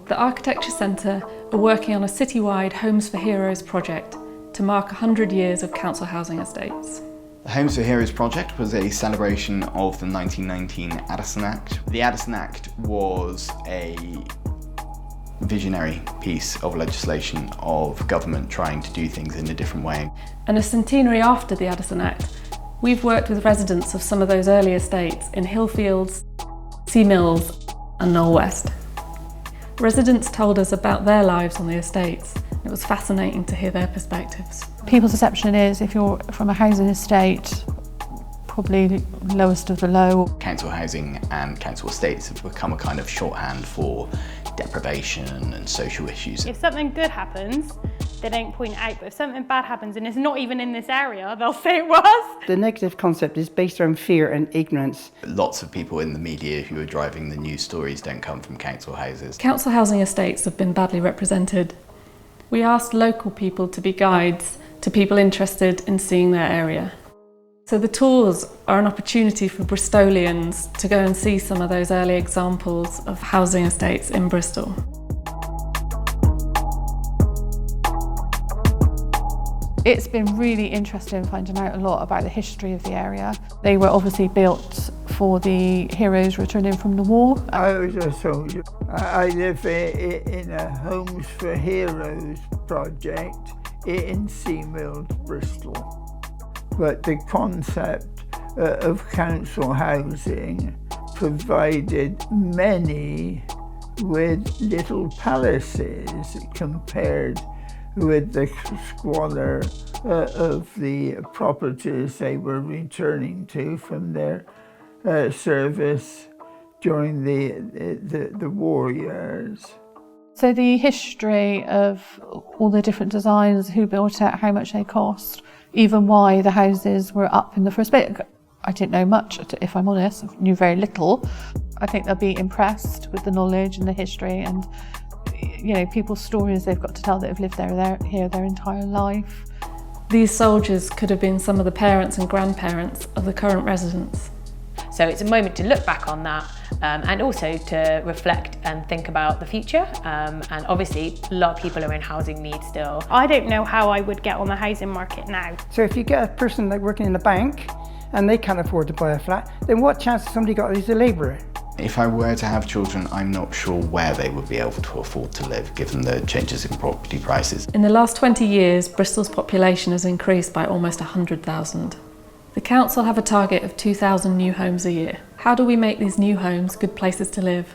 The Architecture Centre are working on a citywide Homes for Heroes project to mark 100 years of council housing estates. The Homes for Heroes project was a celebration of the 1919 Addison Act. The Addison Act was a visionary piece of legislation of government trying to do things in a different way. And a centenary after the Addison Act, we've worked with residents of some of those early estates in Hillfields, Sea Mills and Knowle West. Residents told us about their lives on the estates. It was fascinating to hear their perspectives. People's perception is if you're from a housing estate, probably lowest of the low. Council housing and council estates have become a kind of shorthand for deprivation and social issues. If something good happens, they don't point it out, but if something bad happens and it's not even in this area, they'll say it was. The negative concept is based on fear and ignorance. Lots of people in the media who are driving the news stories don't come from council houses. Council housing estates have been badly represented. We asked local people to be guides to people interested in seeing their area. So the tours are an opportunity for Bristolians to go and see some of those early examples of housing estates in Bristol. It's been really interesting finding out a lot about the history of the area. They were obviously built for the heroes returning from the war. I was a soldier. I live in a Homes for Heroes project in Sea Mills, Bristol. But the concept of council housing provided many with little palaces compared with the squalor of the properties they were returning to from their service during the war years. So the history of all the different designs, who built it, how much they cost, even why the houses were up in the first place. I didn't know much, if I'm honest. I knew very little. I think they'll be impressed with the knowledge and the history and people's stories they've got to tell that have lived here their entire life. These soldiers could have been some of the parents and grandparents of the current residents. So it's a moment to look back on that and also to reflect and think about the future. And obviously a lot of people are in housing need still. I don't know how I would get on the housing market now. So if you get a person like working in a bank and they can't afford to buy a flat, then what chance has somebody got as a labourer? If I were to have children, I'm not sure where they would be able to afford to live, given the changes in property prices. In the last 20 years, Bristol's population has increased by almost 100,000. The council have a target of 2,000 new homes a year. How do we make these new homes good places to live?